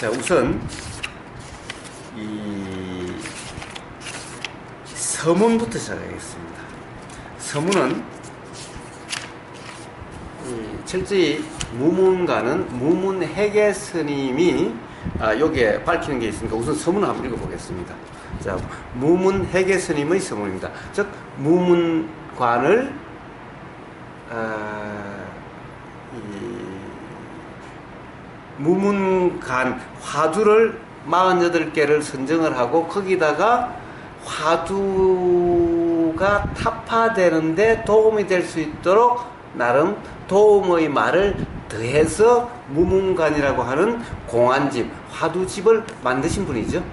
자, 우선 이 서문부터 시작하겠습니다. 서문은 철저히 무문가는 무문회계 스님이 여기에 밝히는 게 있으니까 우선 서문을 한번 읽어보겠습니다. 자, 무문회계 스님의 서문입니다. 즉 무문관을 무문간 화두를 48개를 선정을 하고 거기다가 화두가 타파되는데 도움이 될 수 있도록 나름 도움의 말을 더해서 무문관이라고 하는 공안집, 화두집을 만드신 분이죠.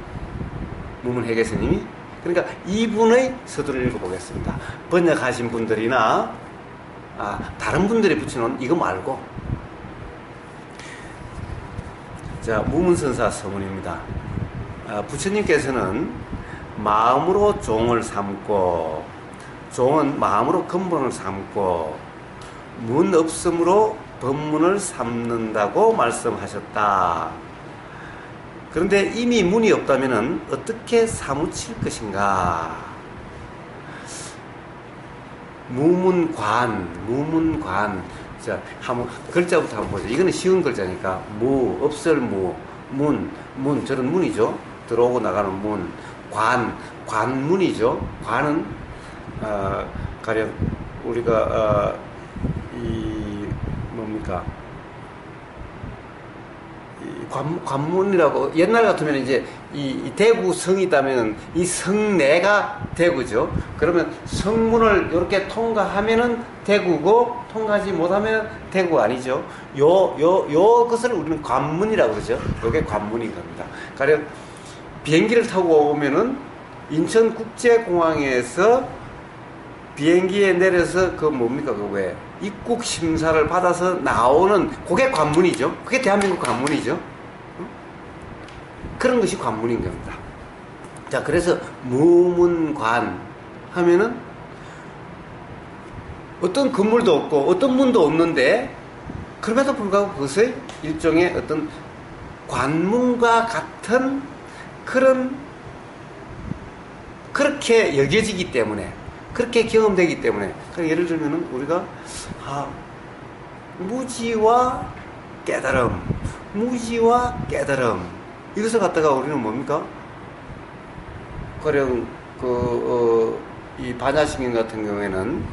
무문회계 스님이. 그러니까 이분의 서두를 읽어보겠습니다. 번역하신 분들이나 다른 분들이 붙여놓은 이거 말고, 자, 무문선사 서문입니다. 부처님께서는 마음으로 종을 삼고, 종은 마음으로 근본을 삼고, 문 없음으로 법문을 삼는다고 말씀하셨다. 그런데 이미 문이 없다면 어떻게 사무칠 것인가? 무문관. 자, 한번 글자부터 한번 보죠. 이거는 쉬운 글자니까. 없을 문, 저런 문이죠. 들어오고 나가는 문. 관문이죠. 관은 가령 우리가 뭡니까? 관문이라고, 옛날 같으면 이제 이 대구 성이다면 이 성내가 대구죠. 그러면 성문을 이렇게 통과하면은 대구고, 통과하지 못하면 대구 아니죠. 것을 우리는 관문이라고 그러죠. 이게 관문인 겁니다. 가령 비행기를 타고 오면은 인천국제공항에서 비행기에 내려서 왜 입국 심사를 받아서 나오는 그게 관문이죠. 그게 대한민국 관문이죠. 그런 것이 관문인 겁니다. 자, 그래서 무문관 하면은 어떤 건물도 없고 어떤 문도 없는데 그럼에도 불구하고 그것의 일종의 어떤 관문과 같은 그렇게 여겨지기 때문에, 그렇게 경험되기 때문에, 예를 들면은 우리가 무지와 깨달음 이것을 갖다가 우리는 뭡니까? 가령 이 반야심경 같은 경우에는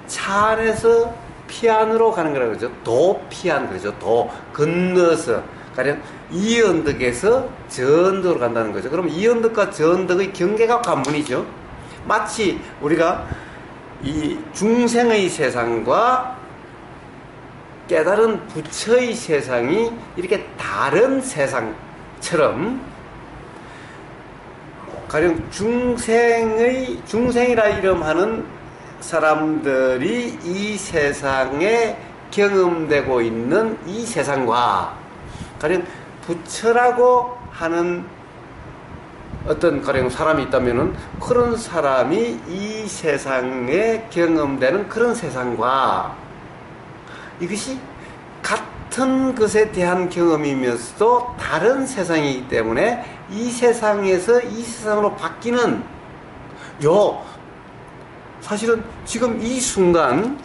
차 안에서 피안으로 가는 거라고 그러죠. 도피안 그러죠. 도 건너서 가령 이 언덕에서 저 언덕으로 간다는 거죠. 그럼 이 언덕과 저 언덕의 경계가 관문이죠. 마치 우리가 이 중생의 세상과 깨달은 부처의 세상이 이렇게 다른 세상처럼, 가령 중생이라 이름하는 사람들이 이 세상에 경험되고 있는 이 세상과, 가령 부처라고 하는 어떤 가령 사람이 있다면은 그런 사람이 이 세상에 경험되는 그런 세상과, 이것이 같은 것에 대한 경험이면서도 다른 세상이기 때문에 이 세상에서 이 세상으로 바뀌는 사실은 지금 이 순간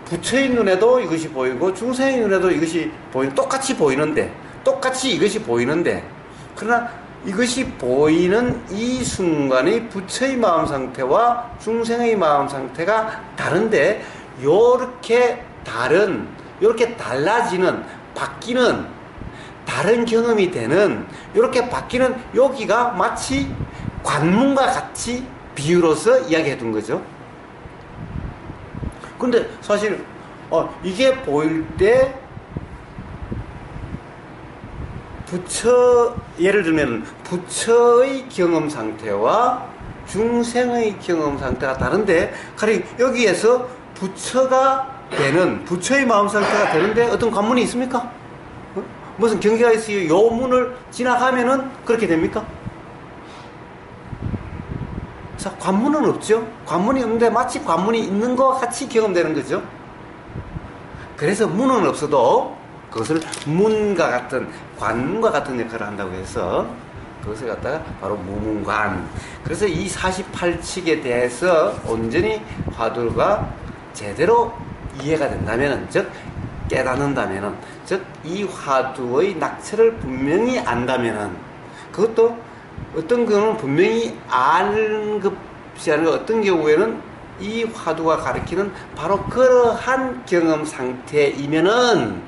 부처의 눈에도 이것이 보이고 중생의 눈에도 이것이 똑같이 이것이 보이는데, 그러나 이것이 보이는 이 순간의 부처의 마음 상태와 중생의 마음 상태가 다른데, 요렇게 달라지는, 바뀌는, 다른 경험이 되는, 요렇게 바뀌는 여기가 마치 관문과 같이 비유로서 이야기해 둔 거죠. 근데 사실 이게 보일 때 예를 들면 부처의 경험 상태와 중생의 경험 상태가 다른데, 가령 여기에서 부처의 마음 상태가 되는데 어떤 관문이 있습니까? 무슨 경계가 있어요? 요 문을 지나가면은 그렇게 됩니까? 자, 관문은 없죠. 관문이 없는데 마치 관문이 있는 것 같이 경험되는 거죠. 그래서 문은 없어도 그것을 문과 같은 관문과 같은 역할을 한다고 해서 그것을 갖다가 바로 무문관. 그래서 이 48칙에 대해서 온전히 화두가 제대로 이해가 된다면은, 즉 깨닫는다면은, 즉 이 화두의 낙처를 분명히 안다면은, 그것도 어떤 경우는 분명히 아는 것이 아니라 어떤 경우에는 이 화두가 가리키는 바로 그러한 경험 상태이면은,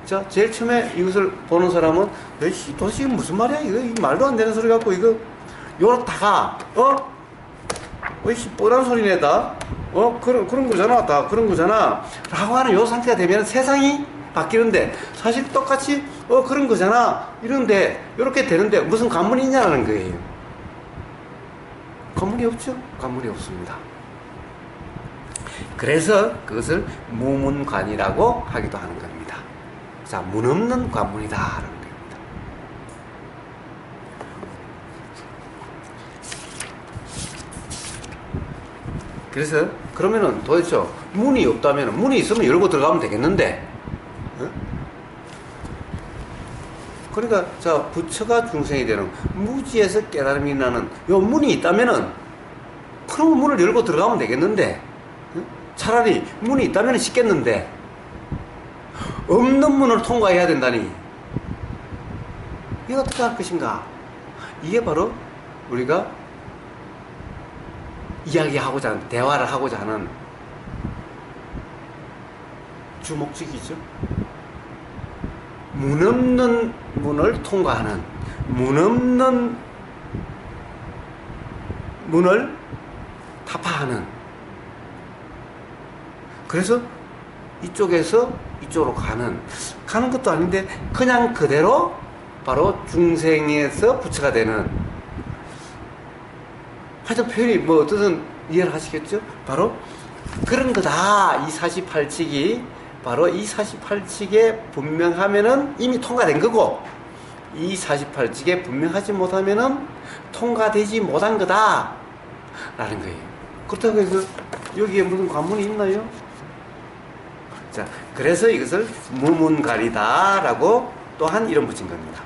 자, 제일 처음에 이것을 보는 사람은 도대체 무슨 말이야? 이거 말도 안 되는 소리 갖고 이거 요렇다가 이씨 뻔한 소리네다. 그런 거잖아. 다 그런 거잖아. 라고 하는 요 상태가 되면 세상이 바뀌는데, 사실 똑같이 그런 거잖아 이런데 요렇게 되는데 무슨 관문이 있냐는 거예요. 관문이 없죠. 관문이 없습니다. 그래서 그것을 무문관이라고 하기도 하는 겁니다. 자, 문 없는 관문이다라는 겁니다. 그래서 그러면은 도대체 문이 없다면, 문이 있으면 열고 들어가면 되겠는데, 그러니까 자, 부처가 중생이 되는 무지에서 깨달음이 나는 요 문이 있다면은, 그럼 문을 열고 들어가면 되겠는데, 차라리 문이 있다면 쉽겠는데, 없는 문을 통과해야 된다니, 이거 어떻게 할 것인가? 이게 바로 우리가 이야기하고자 하는, 대화를 하고자 하는 주목적이죠. 문 없는 문을 통과하는, 문 없는 문을 타파하는. 그래서 이쪽에서 이쪽으로 가는 것도 아닌데 그냥 그대로 바로 중생에서 부처가 되는, 하여튼 표현이 뭐 뜻은 이해를 하시겠죠? 바로 그런 거다. 이 48칙이 바로 이 48칙에 분명하면은 이미 통과된 거고, 이 48칙에 분명하지 못하면은 통과되지 못한 거다 라는 거예요. 그렇다고 해서 여기에 무슨 관문이 있나요? 자, 그래서 이것을 무문가리다 라고 또한 이름 붙인 겁니다.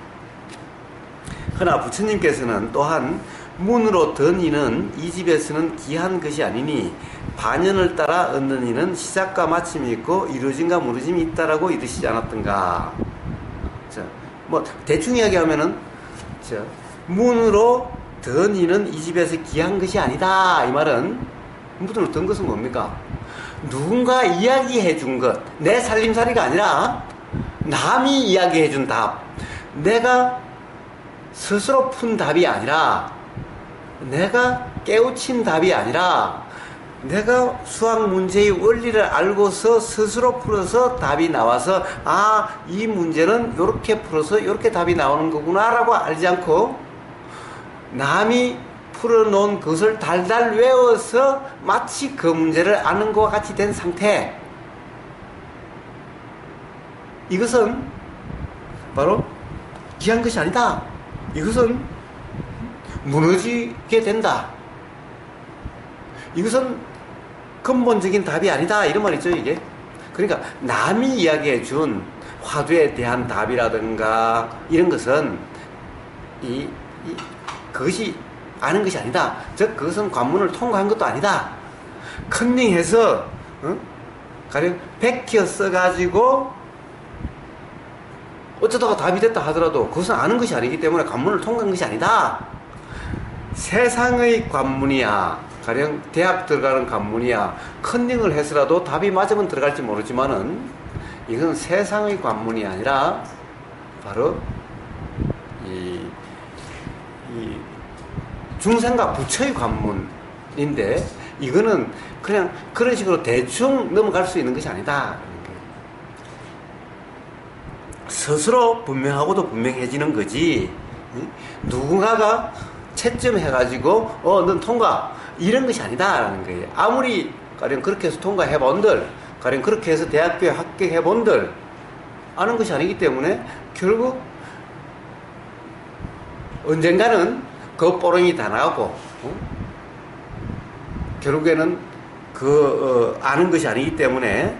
그러나 부처님께서는 또한 문으로 든 이는 이 집에서는 귀한 것이 아니니 반연을 따라 얻는 이는 시작과 마침이 있고 이루어짐과 무너짐이 있다라고 이르시지 않았던가. 자, 뭐 대충 이야기하면은, 자, 문으로 든 이는 이 집에서 귀한 것이 아니다. 이 말은 문으로 든 것은 뭡니까? 누군가 이야기해 준 것, 내 살림살이가 아니라 남이 이야기해 준 답, 내가 스스로 푼 답이 아니라, 내가 깨우친 답이 아니라, 내가 수학 문제의 원리를 알고서 스스로 풀어서 답이 나와서, 아, 이 문제는 이렇게 풀어서 이렇게 답이 나오는 거구나 라고 알지 않고, 남이 풀어놓은 그것을 달달 외워서 마치 그 문제를 아는 것과 같이 된 상태, 이것은 바로 귀한 것이 아니다. 이것은 무너지게 된다. 이것은 근본적인 답이 아니다. 이런 말이죠, 이게. 그러니까 남이 이야기해 준 화두에 대한 답이라든가 이런 것은 그것이 아는 것이 아니다. 즉 그것은 관문을 통과한 것도 아니다. 컨닝해서 가령 베껴 써가지고 어쩌다가 답이 됐다 하더라도 그것은 아는 것이 아니기 때문에 관문을 통과한 것이 아니다. 세상의 관문이야, 가령 대학 들어가는 관문이야, 컨닝을 해서라도 답이 맞으면 들어갈지 모르지만은 이건 세상의 관문이 아니라 바로 이 중생과 부처의 관문인데, 이거는 그냥 그런 식으로 대충 넘어갈 수 있는 것이 아니다. 스스로 분명하고도 분명해지는 거지, 누군가가 채점해가지고 넌 통과 이런 것이 아니다라는 거예요. 아무리 가령 그렇게 해서 통과해본들, 가령 그렇게 해서 대학교에 합격해본들 아는 것이 아니기 때문에 결국 언젠가는 그 뽀롱이 다 나오고, 결국에는 아는 것이 아니기 때문에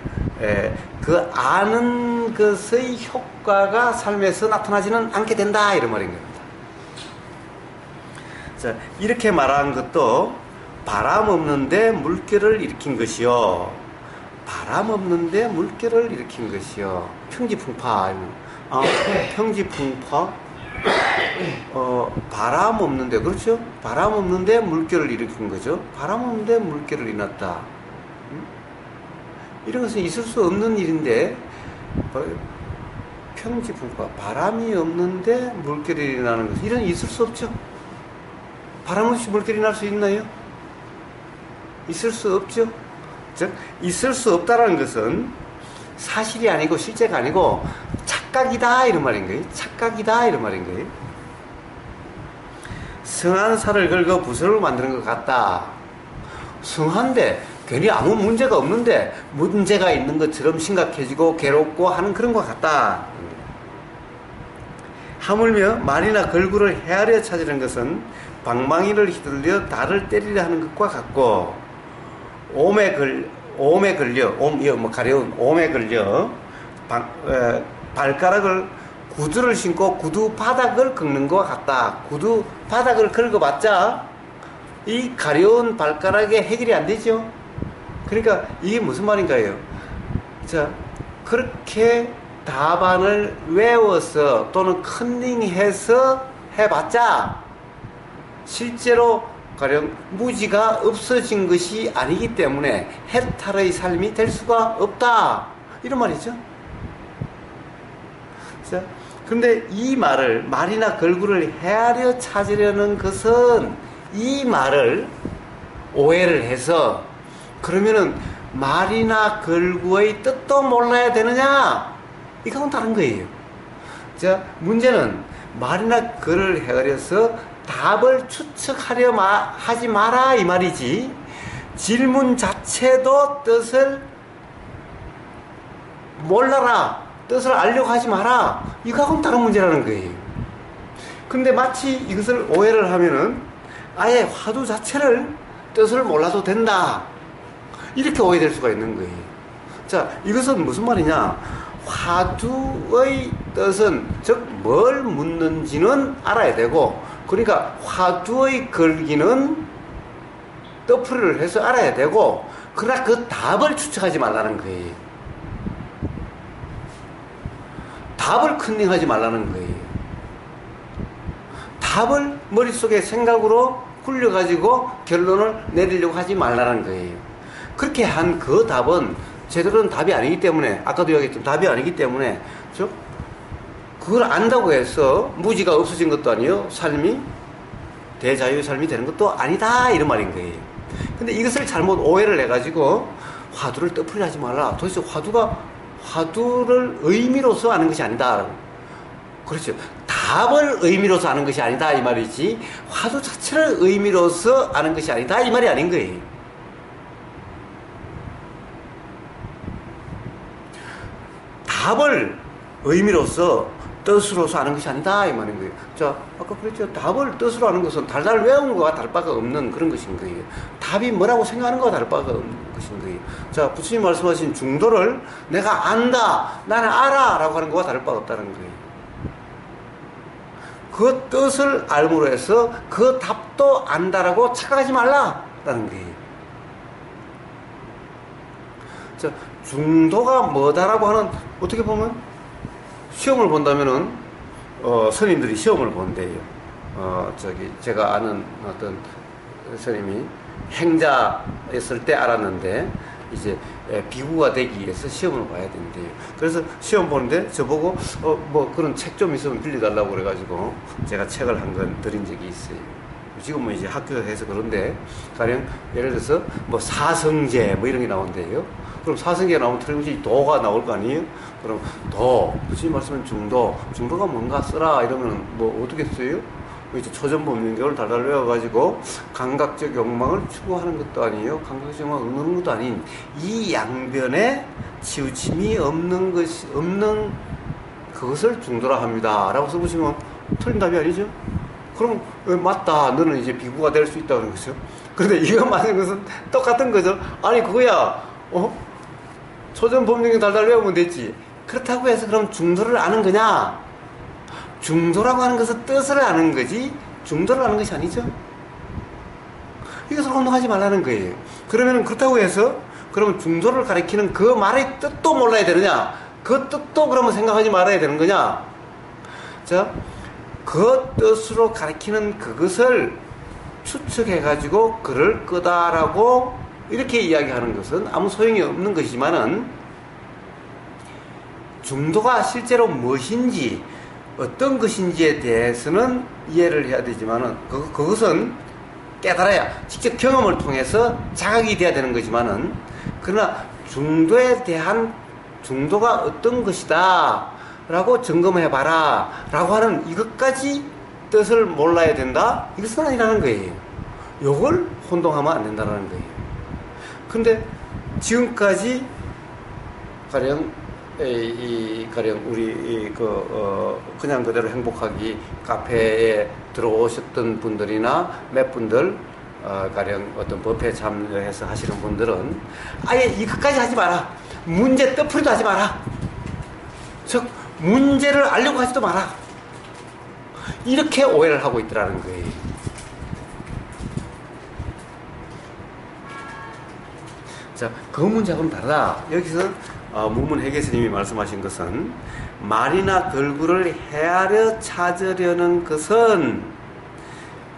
그 아는 것의 효과가 삶에서 나타나지는 않게 된다 이런 말인 겁니다. 자, 이렇게 말한 것도 바람 없는데 물결을 일으킨 것이요. 바람 없는데 물결을 일으킨 것이요. 평지풍파. 평지풍파. 바람 없는데, 그렇죠? 바람 없는데 물결을 일으킨 거죠. 바람 없는데 물결을 일어났다. 이런 것은 있을 수 없는 일인데, 평지풍파. 바람이 없는데 물결이 일어나는 것은 이런 있을 수 없죠. 바람 없이 물결이 날 수 있나요? 있을 수 없죠. 즉 있을 수 없다라는 것은 사실이 아니고 실제가 아니고 착각이다 이런 말인 거예요. 착각이다 이런 말인 거예요. 성한 살을 긁어 부스를 만드는 것 같다. 성한데 괜히 아무 문제가 없는데 문제가 있는 것처럼 심각해지고 괴롭고 하는 그런 것 같다. 하물며 말이나 걸구를 헤아려 찾으는 것은 방망이를 휘둘려 달을 때리려 하는 것과 같고 가려운 옴에 걸려 발가락을 구두를 신고 구두 바닥을 긁는 것과 같다. 구두 바닥을 긁어봤자 이 가려운 발가락에 해결이 안 되죠. 그러니까 이게 무슨 말인가요? 자, 그렇게 답안을 외워서 또는 컨닝해서 해봤자 실제로 가령 무지가 없어진 것이 아니기 때문에 해탈의 삶이 될 수가 없다 이런 말이죠. 자, 그런데 이 말을 말이나 걸구를 헤아려 찾으려는 것은 이 말을 오해를 해서 그러면은 말이나 걸구의 뜻도 몰라야 되느냐 이건 다른 거예요. 자, 문제는 말이나 걸을 헤아려서 답을 추측하려 하지 마라 이 말이지 질문 자체도 뜻을 몰라라 뜻을 알려고 하지 마라 이거하고는 다른 문제라는 거예요. 근데 마치 이것을 오해를 하면은 아예 화두 자체를 뜻을 몰라도 된다 이렇게 오해될 수가 있는 거예요. 자, 이것은 무슨 말이냐 화두의 뜻은 즉 뭘 묻는지는 알아야 되고 그러니까 화두의 걸기는 떠풀이를 해서 알아야 되고 그러나 그 답을 추측하지 말라는 거예요. 답을 컨닝하지 말라는 거예요. 답을 머릿속에 생각으로 굴려가지고 결론을 내리려고 하지 말라는 거예요. 그렇게 한 그 답은 제대로는 답이 아니기 때문에 아까도 이야기했지만 답이 아니기 때문에 즉 그걸 안다고 해서 무지가 없어진 것도 아니요 삶이 대자유의 삶이 되는 것도 아니다 이런 말인 거예요. 근데 이것을 잘못 오해를 해가지고 화두를 떠풀이 하지 말라. 도대체 화두를 의미로서 아는 것이 아니다. 그렇죠. 답을 의미로서 아는 것이 아니다 이 말이지 화두 자체를 의미로서 아는 것이 아니다 이 말이 아닌 거예요. 답을 의미로서 뜻으로서 아는 것이 아니다 이 말인 거예요. 자, 아까 그랬죠. 답을 뜻으로 아는 것은 달달 외우는 것과 다를 바가 없는 그런 것인 거예요. 답이 뭐라고 생각하는 것과 다를 바가 없는 것인 거예요. 자, 부처님 말씀하신 중도를 내가 안다, 나는 알아 라고 하는 것과 다를 바가 없다는 거예요. 그 뜻을 알므로 해서 그 답도 안다라고 착각하지 말라라는 거예요. 자, 중도가 뭐다라고 하는 어떻게 보면 시험을 본다면은 스님들이 시험을 본대요. 제가 아는 어떤 스님이 행자였을 때 알았는데 이제 비구가 되기 위해서 시험을 봐야 된대요. 그래서 시험 보는데 저보고 뭐 그런 책 좀 있으면 빌려달라고 그래가지고 제가 책을 한 권 드린 적이 있어요. 지금은 이제 학교에서 그런데 가령 예를 들어서 뭐 사성제 뭐 이런 게 나온대요. 그럼 사성제가 나오면 틀림없이 도가 나올 거 아니에요? 그럼 도, 부처님 말씀은 중도가 뭔가 쓰라 이러면 뭐 어떻게 써요? 이제 초전법문경을 달달 외워가지고 감각적 욕망을 추구하는 것도 아니에요. 감각적 욕망을 얻는 것도 아닌 이 양변에 치우침이 없는 그것을 중도라 합니다. 라고 써보시면 틀린 답이 아니죠? 그럼 맞다. 너는 이제 비구가 될 수 있다는 거죠. 그런데 이거 맞는 것은 똑같은 거죠. 아니 그거야. 소전 법령이 달달 외우면 됐지. 그렇다고 해서 그럼 중도를 아는 거냐? 중도라고 하는 것은 뜻을 아는 거지 중도를 아는 것이 아니죠. 이것을 혼동하지 말라는 거예요. 그러면 그렇다고 해서 그러면 중도를 가리키는 그 말의 뜻도 몰라야 되느냐? 그 뜻도 그러면 생각하지 말아야 되는 거냐? 자, 그 뜻으로 가리키는 그것을 추측해가지고 글을 끄다라고 이렇게 이야기하는 것은 아무 소용이 없는 것이지만은 중도가 실제로 무엇인지 어떤 것인지에 대해서는 이해를 해야 되지만은 그것은 깨달아야 직접 경험을 통해서 자각이 돼야 되는 거지만은 그러나 중도에 대한 중도가 어떤 것이다 라고 점검해 봐라 라고 하는 이것까지 뜻을 몰라야 된다? 이것은 아니라는 거예요. 이걸 혼동하면 안 된다는 거예요. 근데 지금까지 가령 우리 그냥 그대로 행복하기 카페에 들어오셨던 분들이나 몇 분들 가령 어떤 법회에 참여해서 하시는 분들은 아예 이것까지 하지 마라. 문제 떠풀이도 하지 마라. 즉 문제를 알려고 하지도 마라. 이렇게 오해를 하고 있더라는 거예요. 자, 그 문제하고는 다르다. 여기서 무문회계 스님이 말씀하신 것은 말이나 걸구를 헤아려 찾으려는 것은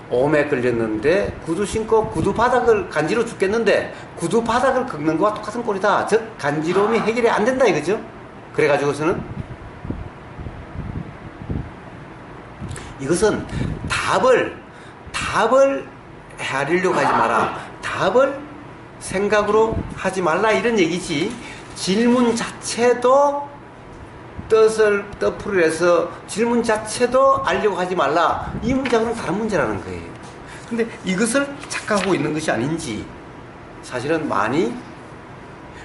오매 걸렸는데 구두 신고 구두 바닥을 간지러 죽겠는데 구두 바닥을 긁는 것과 똑같은 꼴이다. 즉 간지러움이 해결이 안 된다 이거죠. 그래가지고서는 이것은 답을 헤아리려고 하지 마라. 답을 생각으로 하지 말라 이런 얘기지. 질문 자체도 뜻을 떠풀이를 해서 질문 자체도 알려고 하지 말라. 이 문제하고는 다른 문제라는 거예요. 근데 이것을 착각하고 있는 것이 아닌지 사실은 많이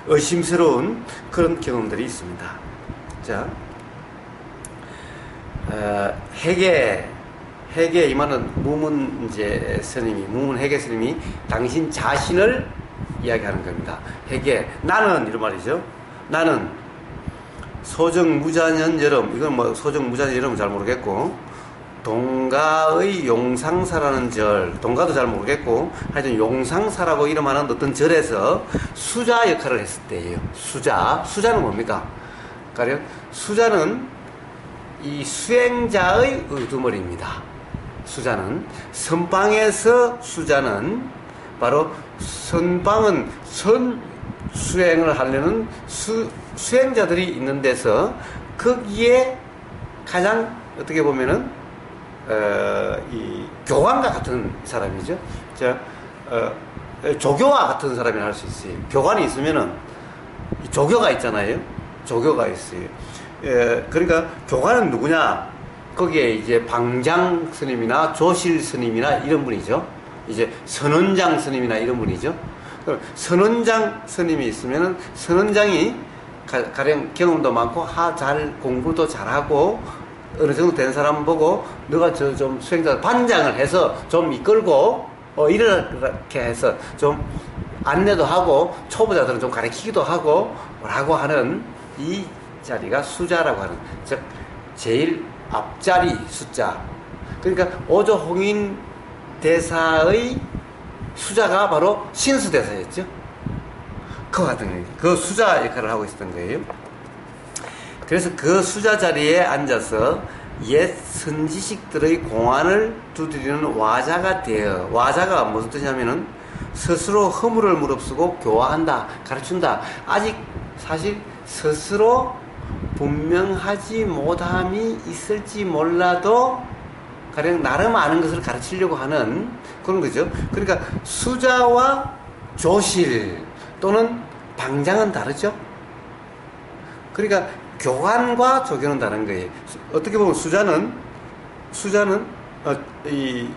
의심스러운 그런 경험들이 있습니다. 자, 해계 이만은 무문제 스님이 무문회계 스님이 당신 자신을 이야기하는 겁니다. 해계 나는 이런 말이죠. 나는 소정무자년 여름 이건 뭐 소정무자년 여름은 잘 모르겠고 동가의 용상사라는 절 동가도 잘 모르겠고 하여튼 용상사라고 이름하는 어떤 절에서 수자 역할을 했을 때예요. 수자는 뭡니까? 가령 수자는 이 수행자의 의두머리입니다. 수자는 선방에서 수자는 바로 선방은 선수행을 하려는 수행자들이 있는 데서 거기에 가장 어떻게 보면은 이 교관과 같은 사람이죠. 자, 조교와 같은 사람이라 할 수 있어요. 교관이 있으면은 조교가 있잖아요. 조교가 있어요. 그러니까 교관은 누구냐? 거기에 이제 방장 스님이나 조실 스님이나 이런 분이죠. 이제 선원장 스님이나 이런 분이죠. 선원장 스님이 있으면은 선원장이 가령 경험도 많고 잘 공부도 잘하고 어느 정도 된 사람 보고 너가 저 좀 수행자 반장을 해서 좀 이끌고 이렇게 해서 좀 안내도 하고 초보자들은 좀 가르치기도 하고 라고 하는 이 자리가 수자라고 하는 즉 제일 앞자리 숫자. 그러니까 오조홍인 대사의 수자가 바로 신수대사였죠. 그와 같은 거예요. 그 수자 역할을 하고 있었던 거예요. 그래서 그 수자 자리에 앉아서 옛 선지식들의 공안을 두드리는 와자가 되어 와자가 무슨 뜻이냐면은 스스로 허물을 무릅쓰고 교화한다, 가르친다. 아직 사실 스스로 분명하지 못함이 있을지 몰라도 가령 나름 아는 것을 가르치려고 하는 그런 거죠. 그러니까 수자와 조실 또는 방장은 다르죠. 그러니까 교관과 조교는 다른 거예요. 어떻게 보면 수자는 이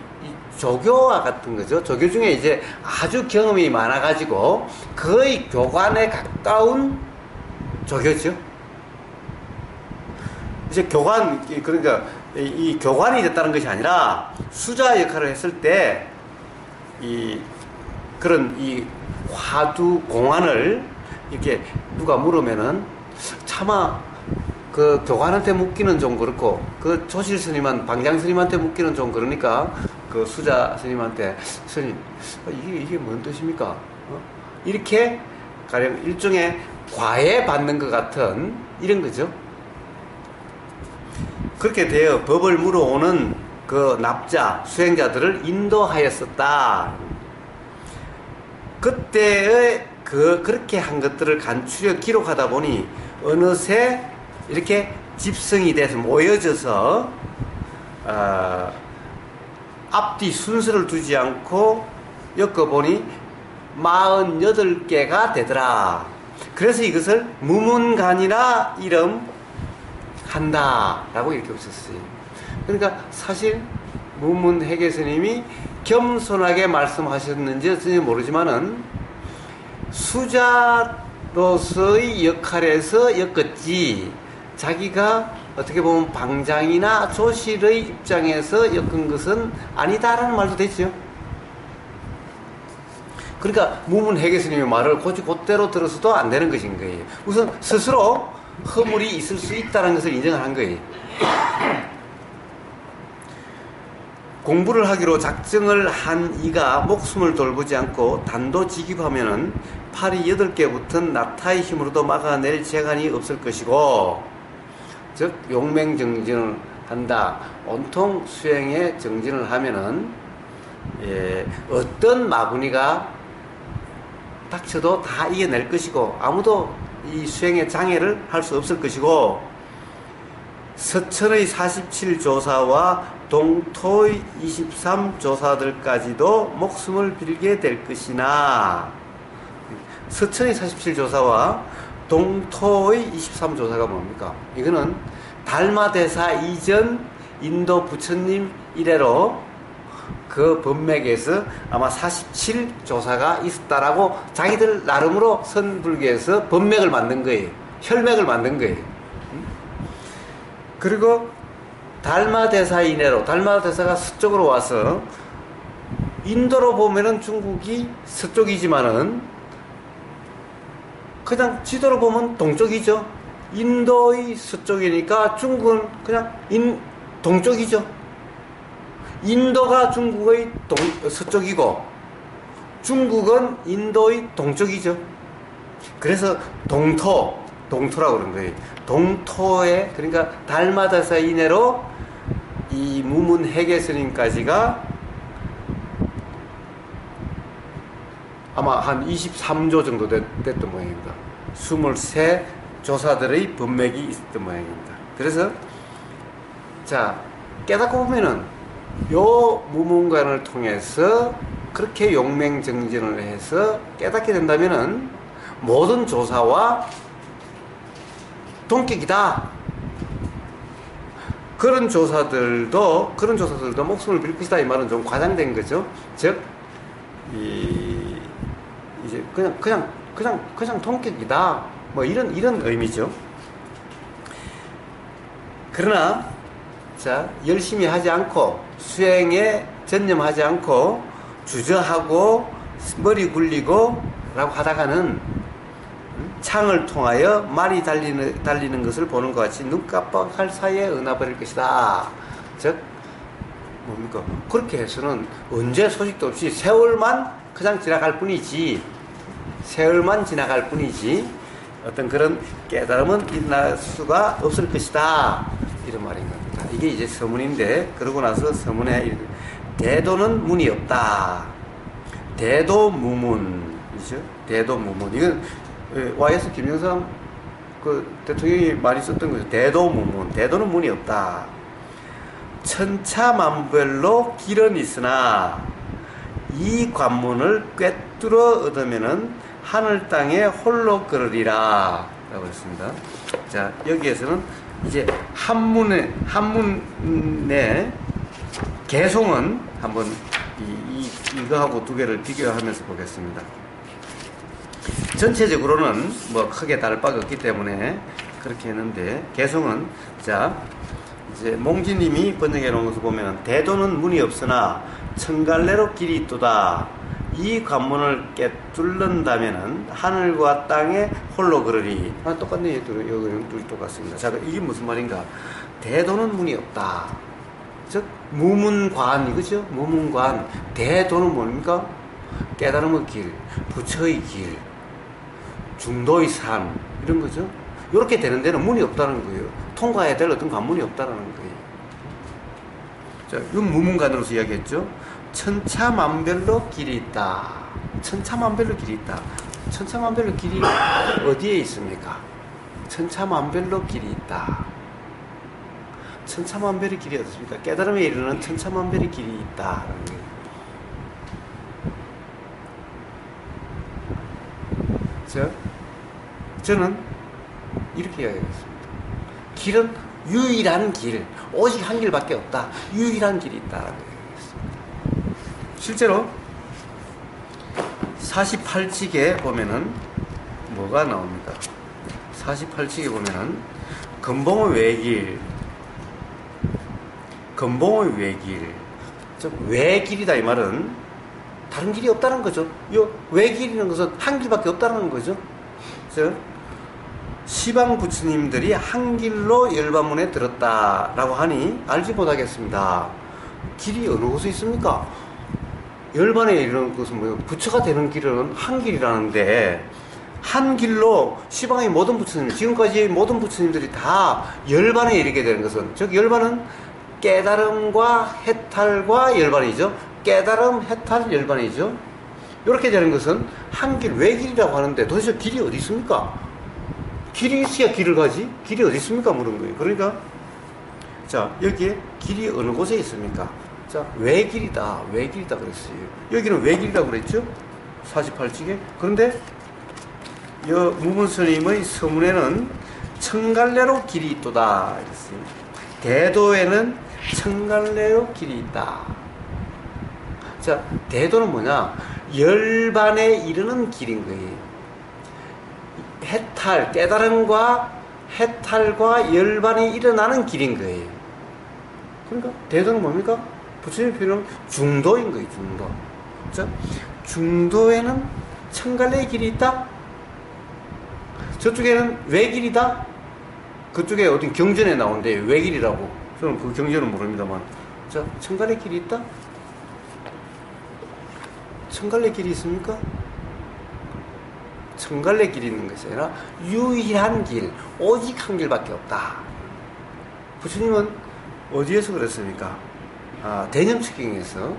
조교와 같은 거죠. 조교 중에 이제 아주 경험이 많아가지고 거의 교관에 가까운 조교죠. 이제 교관, 그러니까 이 교관이 됐다는 것이 아니라 수자 역할을 했을 때 그런 화두 공안을 이렇게 누가 물으면은 차마 그 교관한테 묻기는 좀 그렇고 그 조실 스님한 방장 스님한테 묻기는 좀 그러니까 그 수자 스님한테 스님 이게 뭔 뜻입니까? 이렇게 가령 일종의 과외 받는 것 같은 이런 거죠. 그렇게 되어 법을 물어오는 그 납자 수행자들을 인도하였었다. 그때의 그렇게 한 것들을 간추려 기록하다 보니 어느새 이렇게 집성이 돼서 모여져서 앞뒤 순서를 두지 않고 엮어보니 48개가 되더라. 그래서 이것을 무문간이라 이름한다라고 이렇게 붙였어요. 그러니까 사실 무문회계 스님이 겸손하게 말씀하셨는지 모르지만은 수자로서의 역할에서 엮었지 자기가 어떻게 보면 방장이나 조실의 입장에서 엮은 것은 아니다라는 말도 되죠. 그러니까 무문회계 스님의 말을 곧대로 들어서도 안 되는 것인 거예요. 우선 스스로 허물이 있을 수 있다는 것을 인정을 한 거예요. 공부를 하기로 작정을 한 이가 목숨을 돌보지 않고 단도직입하면은 팔이 8개 붙은 나타의 힘으로도 막아낼 재간이 없을 것이고, 즉 용맹정진을 한다. 온통 수행에 정진을 하면은 어떤 마구니가 닥쳐도 다 이겨낼 것이고 아무도 이 수행의 장애를 할 수 없을 것이고, 서천의 47조사와 동토의 23조사들까지도 목숨을 빌게 될 것이나, 서천의 47조사와 동토의 23조사가 뭡니까? 이거는 달마대사 이전 인도 부처님 이래로 그 법맥에서 아마 47조사가 있었다라고 자기들 나름으로 선불교에서 법맥을 만든 거예요. 혈맥을 만든 거예요. 그리고 달마대사 이내로, 달마대사가 서쪽으로 와서, 인도로 보면은 중국이 서쪽이지만은 그냥 지도로 보면 동쪽이죠. 인도의 서쪽이니까 중국은 그냥 동쪽이죠. 인도가 중국의 서쪽이고 중국은 인도의 동쪽이죠. 그래서 동토라고 그런 거예요. 동토에, 그러니까 달마다사 이내로 이 무문회계 스님까지가 아마 한 23조 정도 됐던 모양입니다. 23조사들의 법맥이 있었던 모양입니다. 그래서 자, 깨닫고 보면은 요 무문관을 통해서 그렇게 용맹정진을 해서 깨닫게 된다면은 모든 조사와 동격이다. 그런 조사들도 목숨을 빌 것이다. 이 말은 좀 과장된 거죠. 즉, 이제 그냥 동격이다. 뭐 이런 의미죠. 그러나 자, 열심히 하지 않고 수행에 전념하지 않고 주저하고 머리 굴리고 라고 하다가는 창을 통하여 말이 달리는 것을 보는 것 같이 눈 깜빡할 사이에 은하버릴 것이다. 즉 뭡니까? 그렇게 해서는 언제 소식도 없이 세월만 그냥 지나갈 뿐이지, 어떤 그런 깨달음은 일어날 수가 없을 것이다. 이런 말인 겁니다. 이게 이제 서문인데, 그러고 나서 서문에 대도는 문이 없다. 대도무문이죠. 대도무문. 이건 YS 김영삼 그 대통령이 많이 썼던 거죠. 대도무문. 대도는 문이 없다. 천차만별로 길은 있으나 이 관문을 꿰뚫어 얻으면은 하늘 땅에 홀로 걸으리라 라고 했습니다. 자, 여기에서는 이제 한문의 개송은 한번 이거하고 두 개를 비교하면서 보겠습니다. 전체적으로는 뭐 크게 다를 바가 없기 때문에 그렇게 했는데, 개송은 자, 이제 몽지님이 번역해 놓은 것을 보면 대도는 문이 없으나 천갈래로 길이 있도다. 이 관문을 깨뚫는다면은 하늘과 땅에 홀로 걸으리. 똑같네. 여기는 둘이 똑같습니다. 자, 이게 무슨 말인가? 대도는 문이 없다. 즉 무문관 이거죠. 무문관. 대도는 뭡니까? 깨달음의 길, 부처의 길, 중도의 삶 이런 거죠. 이렇게 되는 데는 문이 없다는 거예요. 통과해야 될 어떤 관문이 없다는 거예요. 자, 이건 무문관으로서 이야기했죠. 천차만별로 길이 있다. 천차만별로 길이 있다. 천차만별로 길이 어디에 있습니까? 천차만별로 길이 있다. 천차만별의 길이 어떻습니까? 깨달음에 이르는 천차만별의 길이 있다. 저는 이렇게 이야기하겠습니다. 길은 유일한 길, 오직 한 길밖에 없다. 유일한 길이 있다라고 이야기하겠습니다. 실제로 48cik에 보면은 뭐가 나옵니까? 48cik에 보면은 근봉의 외길, 근봉의 외길, 즉 외길이다 이 말은 다른 길이 없다는 거죠. 이 외길이라는 것은 한 길밖에 없다는 거죠. 즉 시방 부처님들이 한 길로 열반문에 들었다라고 하니 알지 못하겠습니다. 길이 어느 곳에 있습니까? 열반에 이르는 것은 뭐예요? 부처가 되는 길은 한 길이라는데 한 길로 시방의 모든 부처님, 지금까지 모든 부처님들이 다 열반에 이르게 되는 것은, 즉 열반은 깨달음과 해탈과 열반이죠. 깨달음, 해탈, 열반이죠. 이렇게 되는 것은 한 길, 외길이라고 하는데 도대체 길이 어디 있습니까? 길이 있어야 길을 가지? 길이 어디 있습니까? 물은 거예요. 그러니까 자, 여기에 길이 어느 곳에 있습니까? 자, 외길이다. 외길이다 그랬어요. 여기는 외길이라고 그랬죠? 48cik에. 그런데 이 무문스님의 서문에는 청갈래로 길이 있도다 이랬어요. 대도에는 청갈래로 길이 있다. 자, 대도는 뭐냐? 열반에 이르는 길인 거예요. 해탈, 깨달음과 해탈과 열반이 일어나는 길인 거예요. 그러니까 대도는 뭡니까? 부처님의 표현은 중도인 거예요. 중도. 자, 중도에는 청갈래의 길이 있다. 저쪽에는 외길이다. 그쪽에 어떤 경전에 나오는데 외길이라고. 저는 그 경전은 모릅니다만. 자, 청갈래 길이 있다. 청갈래 길이 있습니까? 청갈래 길이 있는 것이 아니라 유일한 길, 오직 한 길밖에 없다. 부처님은 어디에서 그랬습니까? 대념측경에서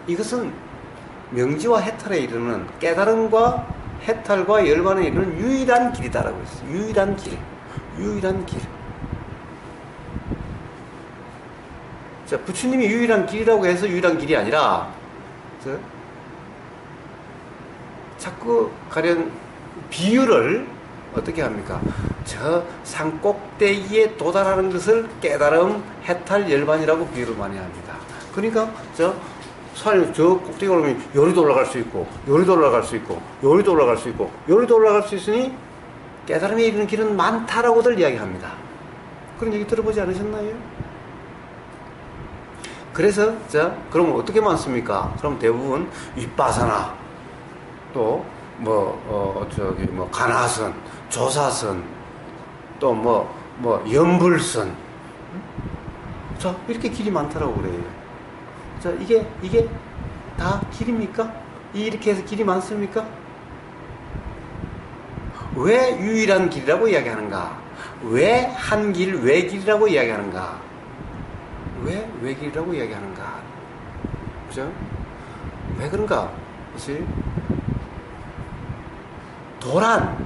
이것은 명지와 해탈에 이르는 깨달음과 해탈과 열반에 이르는 유일한 길이다라고 했어요. 유일한 길, 유일한 길. 자, 부처님이 유일한 길이라고 해서 유일한 길이 아니라 자꾸 가령 비유를 어떻게 합니까? 저 산 꼭대기에 도달하는 것을 깨달음, 해탈, 열반이라고 비유를 많이 합니다. 그러니까 저 꼭대기 올라가면 요리도 올라갈 수 있고, 요리도 올라갈 수 있고, 요리도 올라갈 수 있고, 요리도 올라갈 수 있으니 깨달음에 이르는 길은 많다라고들 이야기합니다. 그런 얘기 들어보지 않으셨나요? 그래서 그럼 어떻게 많습니까? 그럼 대부분 윗바사나 또 가나선, 조사선, 또 연불선, 자, 이렇게 길이 많다라고 그래요. 자, 이게 다 길입니까? 이렇게 해서 길이 많습니까? 왜 유일한 길이라고 이야기하는가? 왜 한 길, 외길이라고 이야기하는가? 왜 외길이라고 이야기하는가? 그죠? 왜 그런가? 그치? 도란,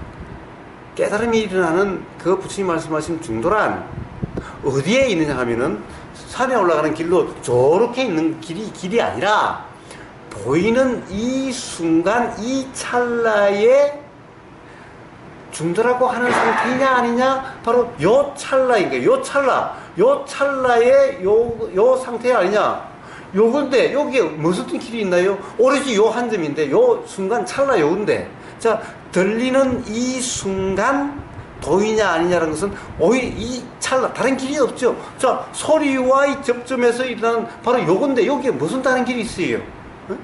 깨달음이 일어나는 그 부처님 말씀하신 중도란 어디에 있느냐 하면은 산에 올라가는 길로 저렇게 있는 길이 아니라 보이는 이 순간, 이 찰나에 중도라고 하는 상태냐 아니냐, 바로 요 찰나인 거예요. 요 찰나의 요 상태 아니냐. 요건데 여기에 무슨 길이 있나요? 오로지 요 한 점인데, 요 순간 찰나 요건데, 자, 들리는 이 순간 도이냐 아니냐라는 것은 오히려 이 찰나, 다른 길이 없죠. 자, 소리와의 접점에서 일어나는 바로 요건데 여기에 무슨 다른 길이 있어요? 응?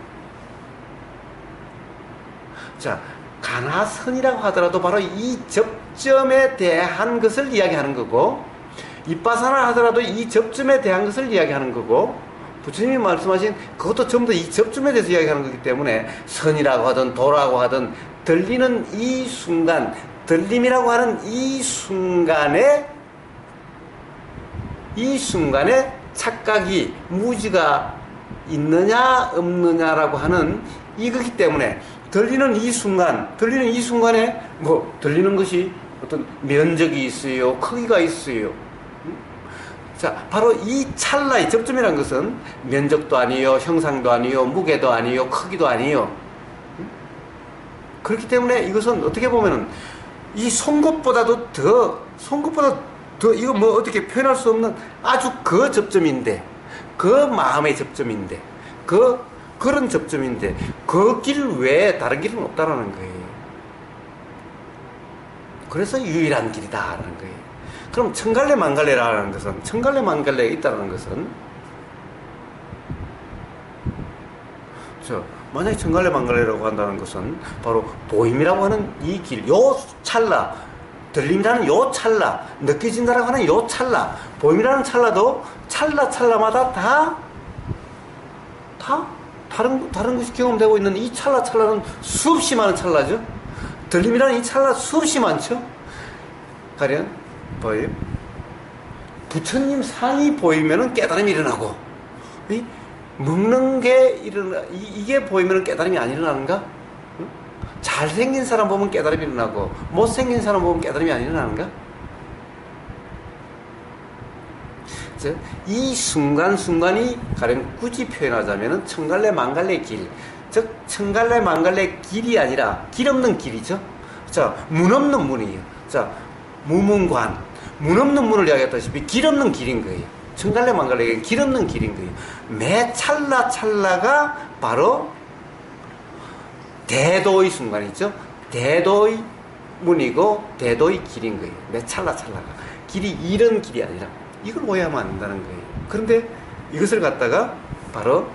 자, 가나선이라고 하더라도 바로 이 접점에 대한 것을 이야기하는 거고, 이빠사나 하더라도 이 접점에 대한 것을 이야기하는 거고, 부처님이 말씀하신 그것도 전부 다 이 접점에 대해서 이야기하는 거기 때문에 선이라고 하든 도라고 하든 들리는 이 순간, 들림이라고 하는 이 순간에 착각이 무지가 있느냐 없느냐라고 하는 이거기 때문에 들리는 이 순간에 뭐 들리는 것이 어떤 면적이 있어요, 크기가 있어요. 자, 바로 이 찰나의 접점이라는 것은 면적도 아니요, 형상도 아니요, 무게도 아니요, 크기도 아니요. 그렇기 때문에 이것은 어떻게 보면은 이 송곳보다도 더 이거 뭐 어떻게 표현할 수 없는 아주 그 접점인데, 그 마음의 접점인데, 그런 접점인데, 그 길 외에 다른 길은 없다라는 거예요. 그래서 유일한 길이다라는 거예요. 그럼 천갈래 만갈래라는 것은, 천갈래 만갈래가 있다는 것은, 만약에 천갈래 만갈래라고 한다는 것은 바로 보임이라고 하는 이 길, 요 찰나, 들림이라는 요 찰나, 느껴진다라고 하는 요 찰나, 보임이라는 찰나도 찰나마다 다 다른 것이 경험되고 있는 이 찰나는 수없이 많은 찰나죠. 들림이라는 이 찰나 수없이 많죠. 가령 뭐예요? 부처님 상이 보이면은 깨달음이 일어나고, 먹는 게 이게 보이면은 깨달음이 안 일어나는가? 응? 잘생긴 사람 보면 깨달음이 일어나고, 못생긴 사람 보면 깨달음이 안 일어나는가? 즉, 이 순간순간이 가령 굳이 표현하자면은 천갈래 만갈래 길, 즉 천갈래 만갈래 길이 아니라 길 없는 길이죠. 자, 문 없는 문이에요. 자, 무문관, 문 없는 문을 이야기했다시피 길 없는 길인 거예요. 천갈래 만갈래가 길 없는 길인 거예요. 매 찰나가 바로 대도의 순간이죠. 대도의 문이고 대도의 길인 거예요. 매 찰나가 길이 이런 길이 아니라, 이걸 오해하면 안 된다는 거예요. 그런데 이것을 갖다가 바로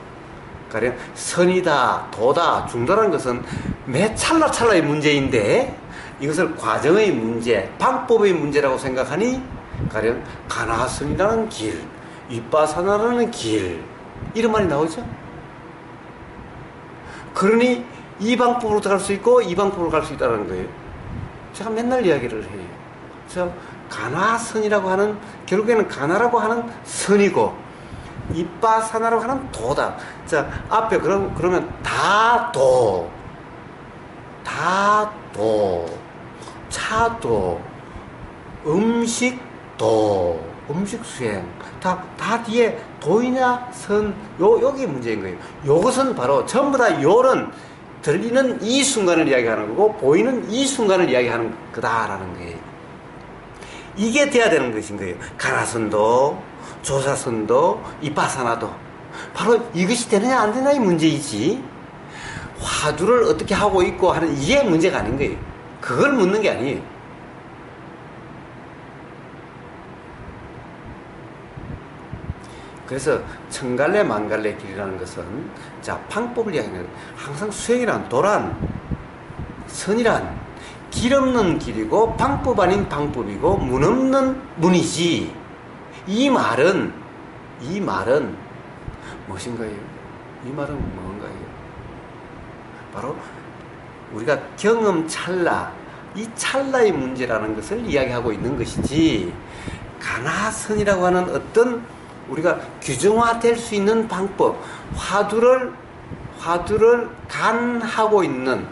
가령 선이다, 도다, 중도라는 것은 매 찰나의 문제인데, 이것을 과정의 문제, 방법의 문제라고 생각하니 가령 가나선이라는 길, 윗바사나라는 길, 이런 말이 나오죠. 그러니 이 방법으로 갈 수 있고 이 방법으로 갈 수 있다는 거예요. 제가 맨날 이야기를 해요. 저 가나선이라고 하는, 결국에는 가나라고 하는 선이고 윗바사나라고 하는 도다. 자, 앞에 그러면 다도, 차도, 음식도, 음식수행, 다 뒤에 도이냐 선, 여기 문제인 거예요. 요것은 바로 전부 다 요런 들리는 이 순간을 이야기하는 거고, 보이는 이 순간을 이야기하는 거다라는 거예요. 이게 돼야 되는 것인 거예요. 가나선도, 조사선도, 윗바사나도. 바로 이것이 되느냐 안 되느냐의 문제이지, 화두를 어떻게 하고 있고 하는 이게 문제가 아닌 거예요. 그걸 묻는 게 아니에요. 그래서 천갈래 만갈래 길이라는 것은, 자, 방법을 이야기하는, 항상 수행이란, 도란, 선이란 길 없는 길이고 방법 아닌 방법이고 문 없는 문이지. 이 말은 무엇인가요? 이 말은 뭔가요? 바로 우리가 경험 찰나, 이 찰나의 문제라는 것을 이야기하고 있는 것이지, 가나선이라고 하는 어떤 우리가 규정화될 수 있는 방법, 화두를 간하고 있는,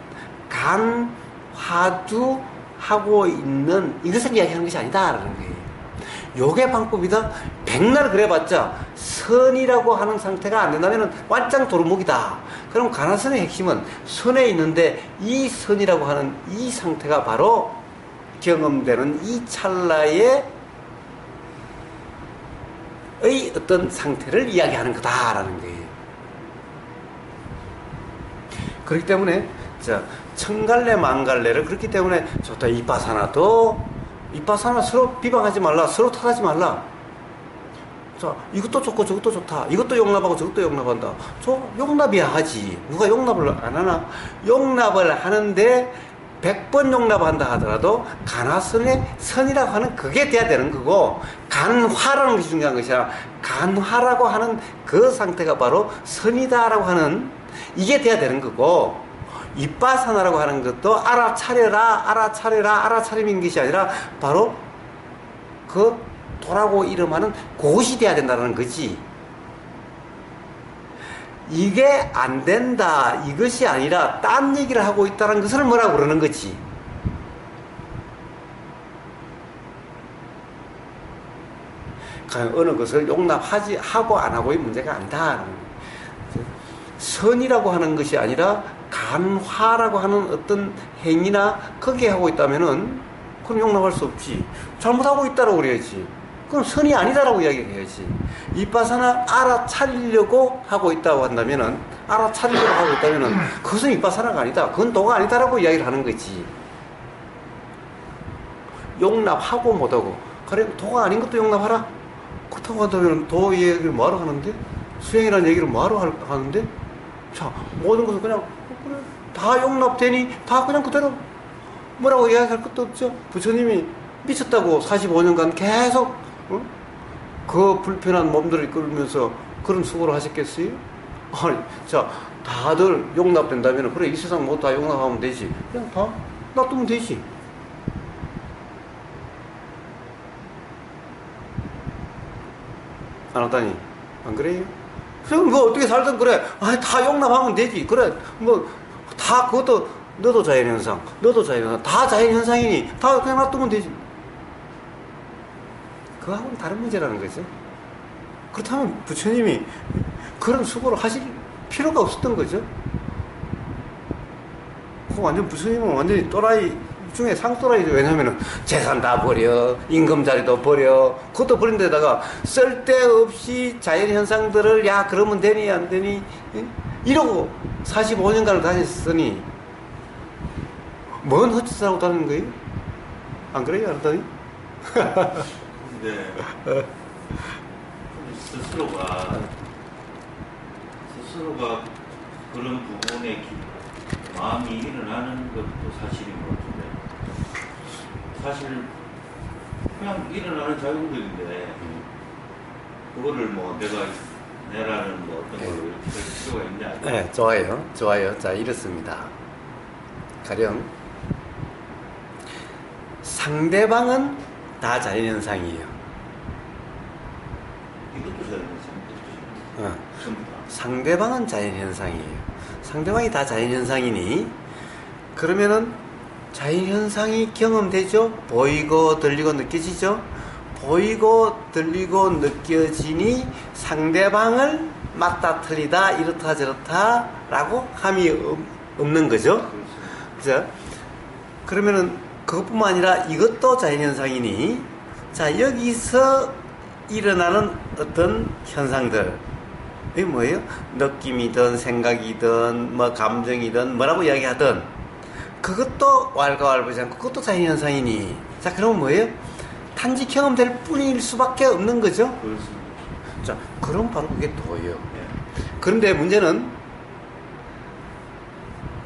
화두하고 있는 이것을 이야기하는 것이 아니다라는 거예요. 요게 방법이다. 백날 그래봤자 선이라고 하는 상태가 안 된다면 완전 도루묵이다. 그럼 가나선의 핵심은 선에 있는데, 이 선이라고 하는 이 상태가 바로 경험되는 이 찰나의 어떤 상태를 이야기하는 거다라는 거예요. 그렇기 때문에, 자, 천갈래 만갈래를, 그렇기 때문에 좋다. 윗바사나 서로 비방하지 말라, 서로 탓하지 말라. 자, 이것도 좋고 저것도 좋다. 이것도 용납하고 저것도 용납한다. 저 용납이야 하지. 누가 용납을 안 하나? 용납을 하는데 100번 용납한다 하더라도 간화선의 선이라고 하는 그게 돼야 되는 거고, 간화라는 것이 중요한 것이야. 간화라고 하는 그 상태가 바로 선이다라고 하는 이게 돼야 되는 거고, 이빠사나라고 하는 것도 알아차려라, 알아차려라, 알아차림인 것이 아니라 바로 그 도라고 이름하는 그것이 돼야 된다는 거지. 이게 안 된다, 이것이 아니라 딴 얘기를 하고 있다는 것을 뭐라고 그러는 거지. 어느 것을 용납하지 하고 안 하고의 문제가 아니다. 선이라고 하는 것이 아니라 간화라고 하는 어떤 행위나 거기에 하고 있다면은 그럼 용납할 수 없지. 잘못하고 있다라고 그래야지. 그럼 선이 아니다라고 이야기해야지. 이빠사나 알아차리려고 하고 있다고 한다면은, 알아차리려고 하고 있다면은 그것은 이빠사나가 아니다. 그건 도가 아니다라고 이야기를 하는 거지. 용납하고 못하고. 그래, 도가 아닌 것도 용납하라. 그렇다고 한다면 도 얘기를 뭐하러 하는데? 수행이라는 얘기를 뭐하러 하는데? 자, 모든 것은 그냥 그래, 다 용납되니 다 그냥 그대로 뭐라고 이야기할 것도 없죠. 부처님이 미쳤다고 45년간 계속 그 불편한 몸들을 이끌면서 그런 수고를 하셨겠어요? 아니, 자, 다들 용납된다면 그래, 이 세상 뭐 다 용납하면 되지. 그냥 다 놔두면 되지. 안 왔다니? 안 그래요? 그럼 뭐 어떻게 살든 그래. 아, 다 용납하면 되지. 그래, 뭐 다 그것도 너도 자연현상, 너도 자연현상, 다 자연현상이니 다 그냥 놔두면 되지. 그거하고는 다른 문제라는 거죠. 그렇다면 부처님이 그런 수고를 하실 필요가 없었던 거죠. 그거 완전 부처님은 완전히 또라이 중에 상또라이죠. 왜냐면은 재산 다 버려, 임금자리도 버려, 그것도 버린 데다가 쓸데없이 자연현상들을 야 그러면 되니 안 되니 이러고 45년간을 다녔으니 뭔 헛짓을 하고 다니는 거예요? 안 그래요? 안 다니? 네. 스스로가 그런 부분에 마음이 일어나는 것도 사실인 것 같은데, 사실 그냥 일어나는 작용들인데 그거를 뭐 내라는 뭐 어떤 걸로 이렇게 할 필요가 있냐? 네, 좋아요. 좋아요. 자, 이렇습니다. 가령 상대방은 다 자연현상이에요. 이것도 자연현상이죠. 전부 다. 상대방은 자연현상이에요. 상대방이 다 자연현상이니 그러면은 자연현상이 경험되죠. 보이고 들리고 느껴지죠. 보이고 들리고 느껴지니 상대방을 맞다 틀리다 이렇다 저렇다 라고 함이 없는 거죠. 그죠? 그러면은 그것뿐만 아니라 이것도 자연현상이니, 자, 여기서 일어나는 어떤 현상들, 이게 뭐예요? 느낌이든 생각이든 뭐 감정이든 뭐라고 이야기하든 그것도 왈가왈부하지 않고 그것도 자연현상이니, 자, 그러면 뭐예요? 단지 경험될 뿐일 수밖에 없는 거죠. 그렇습니다. 자, 그럼 바로 그게 도예요. 네. 그런데 문제는,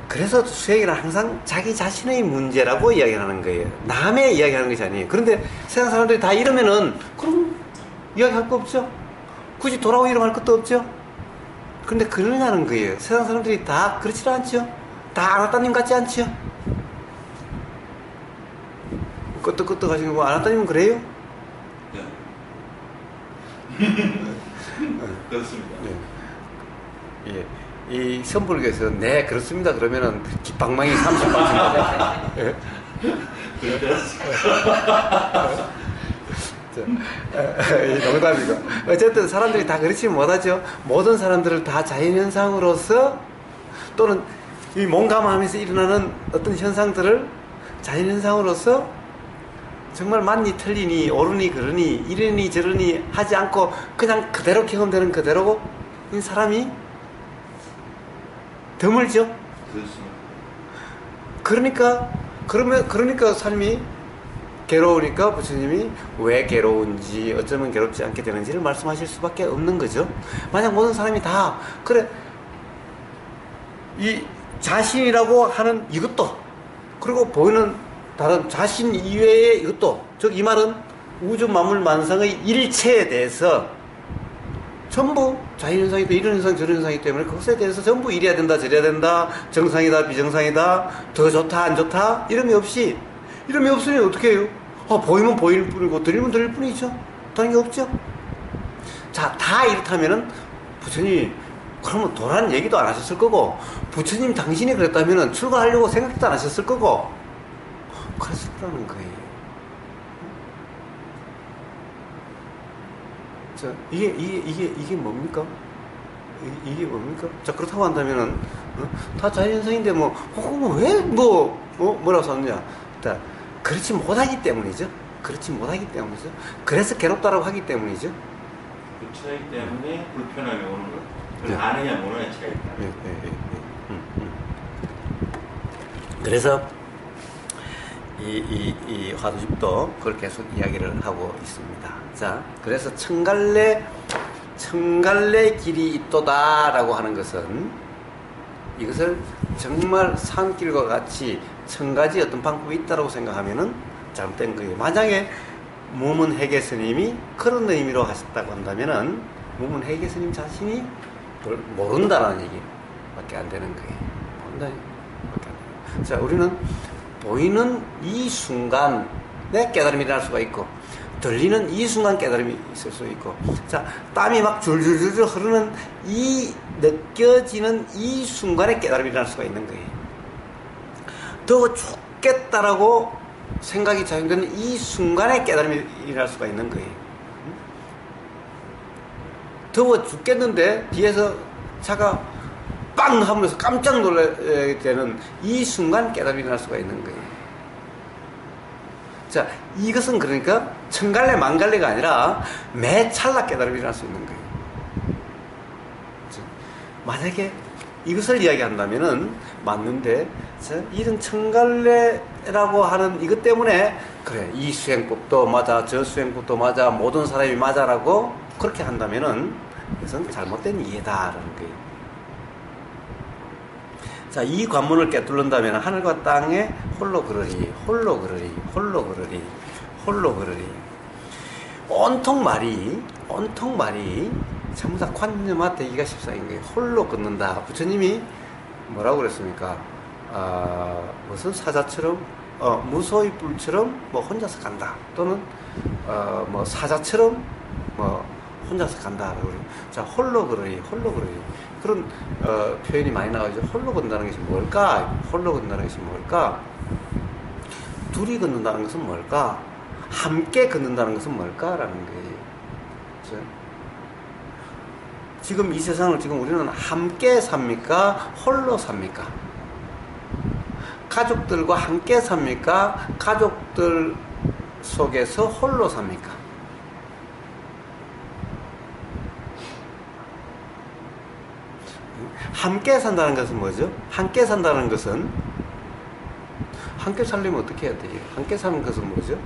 그래서 수행이란 항상 자기 자신의 문제라고 이야기하는 거예요. 남의 이야기하는 것이 아니에요. 그런데 세상 사람들이 다 이러면은 그럼 이야기할 거 없죠. 굳이 돌아오고 이름할 것도 없죠. 그런데 그러냐는 거예요. 세상 사람들이 다 그렇지 않죠. 다 아나따님 같지 않죠. 끄떡끄떡 하시는 거 아나따님은 그래요? 네. 그렇습니다. 네. 예. 이 선불교에서 네 그렇습니다 그러면은 깃방망이 30%. 예? 농담이고, 어쨌든 사람들이 다 그렇지 못하죠. 모든 사람들을 다 자연현상으로서 또는 이 몸감하면서 일어나는 어떤 현상들을 자연현상으로서 정말 맞니 틀리니 옳으니 그러니 이러니 저러니 하지 않고 그냥 그대로 경험되는 그대로고 이 사람이 드물죠. 그렇습니다. 그러니까 삶이 괴로우니까 부처님이 왜 괴로운지, 어쩌면 괴롭지 않게 되는지를 말씀하실 수밖에 없는 거죠. 만약 모든 사람이 다 그래 이 자신이라고 하는 이것도, 그리고 보이는 다른 자신 이외의 이것도, 즉 이 말은 우주 만물 만상의 일체에 대해서 전부 자연현상이다, 이런 현상 저런 현상이기 때문에 그것에 대해서 전부 이래야 된다 저래야 된다, 정상이다 비정상이다, 더 좋다 안 좋다, 이름이 없이, 이름이 없으니 어떻게 해요? 보이면 보일 뿐이고 들리면 들릴 뿐이죠. 다른 게 없죠. 자, 다 이렇다면은 부처님이 그러면 도라는 얘기도 안 하셨을 거고, 부처님 당신이 그랬다면은 출가하려고 생각도 안 하셨을 거고, 그랬을 거라는 거예요. 자, 이게 뭡니까? 이게 뭡니까? 자, 그렇다고 한다면은, 다 자연현상인데 뭐라고 썼느냐? 자, 그렇지 못하기 때문이죠. 그렇지 못하기 때문이죠. 그래서 괴롭다라고 하기 때문이죠. 그 차이 때문에 불편함이 오는 거. 그걸 아느냐 모르느냐 차이다. 그래서 이 화두집도 그걸 계속 이야기를 하고 있습니다. 자, 그래서 청갈래 길이 있도다라고 하는 것은, 이것을 정말 산길과 같이 1000가지 어떤 방법이 있다라고 생각하면은 잘못된 거예요. 만약에 무문해계 스님이 그런 의미로 하셨다고 한다면은 무문해계 스님 자신이 모른다라는 얘기밖에 안 되는 거예요. 모른다는 얘기밖에 안 되는 거예요. 자, 우리는 보이는 이 순간에 깨달음이 일어날 수가 있고, 들리는 이 순간 깨달음이 있을 수 있고, 자, 땀이 막 줄줄줄 흐르는 이 느껴지는 이 순간에 깨달음이 일어날 수가 있는 거예요. 더워 죽겠다라고 생각이 자행되는 이 순간에 깨달음이 일어날 수가 있는 거예요. 더워 죽겠는데 뒤에서 차가 빵 하면서 깜짝 놀라게 되는 이 순간 깨달음이 일어날 수가 있는 거예요. 자, 이것은 그러니까 천갈래 만갈래가 아니라 매 찰나 깨달음이 일어날 수 있는 거예요. 만약에 이것을 이야기한다면은 맞는데, 이런 천갈래라고 하는 이것 때문에 그래, 이 수행법도 맞아 저 수행법도 맞아 모든 사람이 맞아라고 그렇게 한다면은 이것은 잘못된 이해다라는 거예요. 자, 이 관문을 깨뚫는다면 하늘과 땅에 홀로 그러리 홀로 그러리 홀로 그러리 홀로 그러리, 온통 말이 전부 다 관념화 되기가 십상인 거예요. 홀로 걷는다. 부처님이 뭐라고 그랬습니까? 무슨 사자처럼 무소의 뿔처럼 뭐 혼자서 간다, 또는 뭐 사자처럼 뭐 혼자서 간다. 자, 홀로 그러리 그런 표현이 많이 나오죠. 홀로 걷는다는 것이 뭘까? 홀로 걷는다는 것이 뭘까? 둘이 걷는다는 것은 뭘까? 함께 걷는다는 것은 뭘까라는 거예요. 그렇죠? 지금 이 세상을 지금 우리는 함께 삽니까? 홀로 삽니까? 가족들과 함께 삽니까? 가족들 속에서 홀로 삽니까? 함께 산다는 것은 뭐죠? 함께 산다는 것은, 함께 살려면 어떻게 해야 돼요? 함께 사는 것은 뭐죠?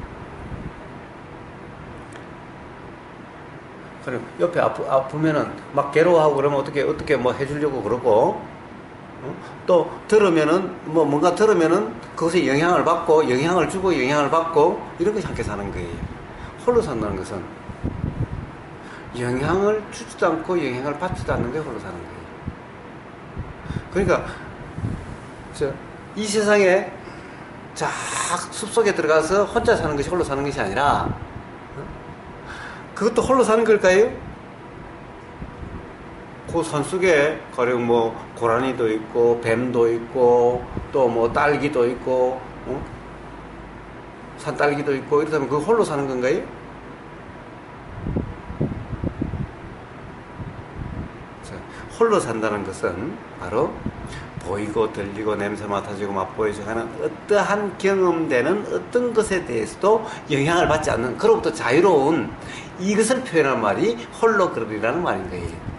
그럼 옆에 아프면은 막 괴로워하고 그러면 어떻게 뭐 해주려고 그러고, 또 들으면은 뭔가 들으면은 그것에 영향을 받고, 영향을 주고 영향을 받고, 이런 것이 함께 사는 거예요. 홀로 산다는 것은 영향을 주지도 않고 영향을 받지도 않는 게 홀로 사는 거예요. 그러니까 이 세상에 숲속에 들어가서 혼자 사는 것이 홀로 사는 것이 아니라, 그것도 홀로 사는 걸까요? 그 산속에 가령 뭐 고라니도 있고 뱀도 있고 또 뭐 딸기도 있고 산딸기도 있고 이렇다면 그거 홀로 사는 건가요? 홀로 산다는 것은 바로 보이고 들리고 냄새 맡아지고 맛보여지고 하는 어떠한 경험되는 어떤 것에 대해서도 영향을 받지 않는, 그로부터 자유로운 이것을 표현한 말이 홀로 그러리라는 말인 거예요.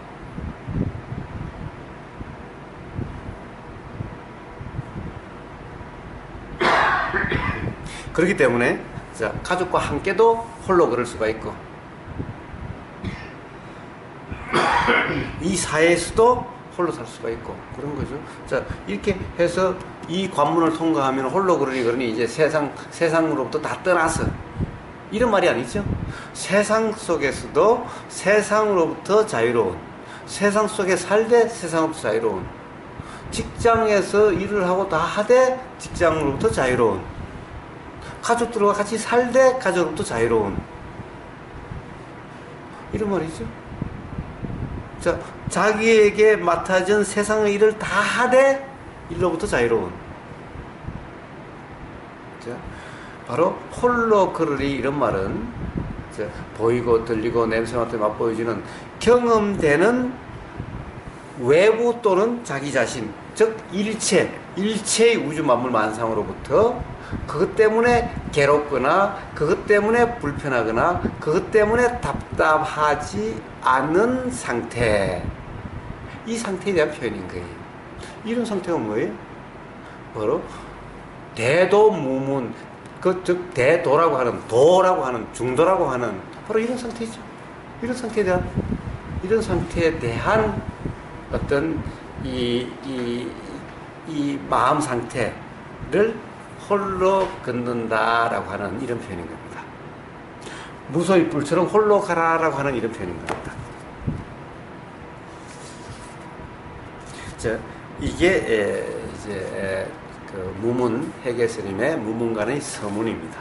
그렇기 때문에 자, 가족과 함께도 홀로 걸을 수가 있고, 이 사회에서도 홀로 살 수가 있고, 그런 거죠. 자, 이렇게 해서 이 관문을 통과하면 홀로 그러니 이제 세상으로부터 다 떠나서, 이런 말이 아니죠. 세상 속에서도 세상으로부터 자유로운, 세상 속에 살되 세상으로부터 자유로운, 직장에서 일을 하고 다 하되 직장으로부터 자유로운, 가족들과 같이 살되 가족으로부터 자유로운, 이런 말이죠. 자, 자기에게 맡아진 세상의 일을 다 하되 일로부터 자유로운. 자, 바로 홀로 걸으리 이런 말은, 자, 보이고 들리고 냄새 맡아 맛보여지는 경험되는 외부 또는 자기 자신, 즉 일체의 우주 만물 만상으로부터 그것 때문에 괴롭거나 그것 때문에 불편하거나 그것 때문에 답답하지 않은 상태, 이 상태에 대한 표현인 거예요. 이런 상태가 뭐예요? 바로 대도무문, 즉 대도라고 하는 중도라고 하는 바로 이런 상태죠. 이런 상태에 대한 어떤 이 마음 상태를 홀로 걷는다라고 하는 이런 표현인 겁니다. 무소의 뿔처럼 홀로 가라라고 하는 이런 표현인 겁니다. 자, 이게 이제 그 무문, 해계 스님의 무문간의 서문입니다.